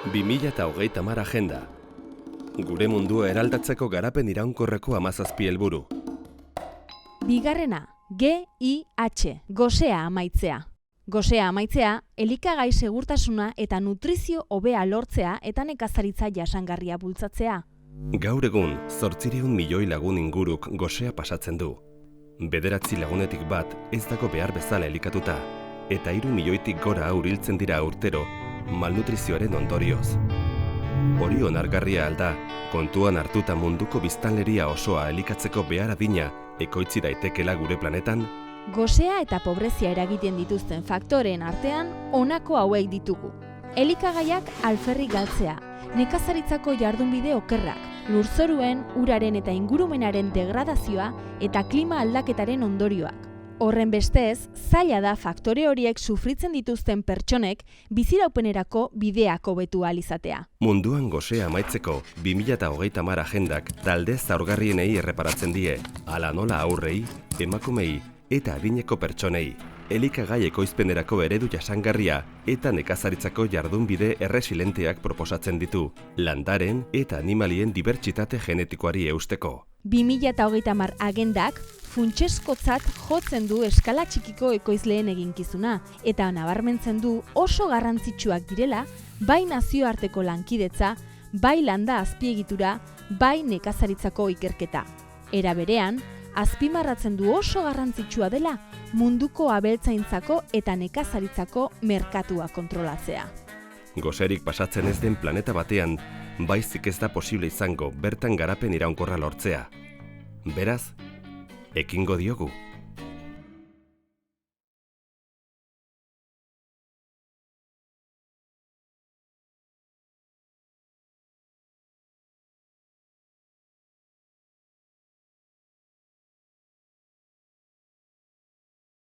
2030 agenda. Gure mundua eraldatzeko garapen iraunkorreko 17 helburu. Bigarrena, GIH, gosea amaitzea. Gosea amaitzea, elikagai segurtasuna eta nutrizio hobea lortzea eta nekazaritza jasangarria bultzatzea. Gaur egun, 800 milioi lagun inguruk gosea pasatzen du. 9 lagunetik bat ez dago behar bezala elikatuta, eta 3 milioitik gora hurbiltzen dira urtero malnutrizioaren ondorioz. Hori onargarria alda, kontuan hartuta munduko biztanleria osoa elikatzeko behar adina ekoitzi daitekela gure planetan? Gosea eta pobrezia eragiten dituzten faktoreen artean honako hauek ditugu. Elikagaiak alferrik galtzea, nekazaritzako jardunbide okerrak, lurzoruen, uraren eta ingurumenaren degradazioa eta klima aldaketaren ondorioak. Horren bestez, zaila da faktore horiek sufritzen dituzten pertsonek biziraupenerako bideak hobetu ahal izatea. Munduan gosea amaitzeko 2030 agendak talde zaurgarrienei erreparatzen die, hala nola aurrei, emakumei eta adineko pertsonei. Elikagai ekoizpenerako eredu jasangarria eta nekazaritzako jardunbide erresilenteak proposatzen ditu, landaren eta animalien dibertsitate genetikoari eusteko. 2030 agendak funtsezkotzat jotzen du eskala txikiko ekoizleen eginkizuna eta nabarmentzen du oso garrantzitsuak direla bai nazioarteko lankidetza, bai landa azpiegitura, bai nekazaritzako ikerketa. Era berean, azpimarratzen du oso garrantzitsua dela munduko abeltzaintzako eta nekazaritzako merkatua kontrolatzea. Goserik pasatzen ez den planeta batean, baizik ez da posible izango bertan garapen iraunkorra lortzea. Beraz, ekingo diogu.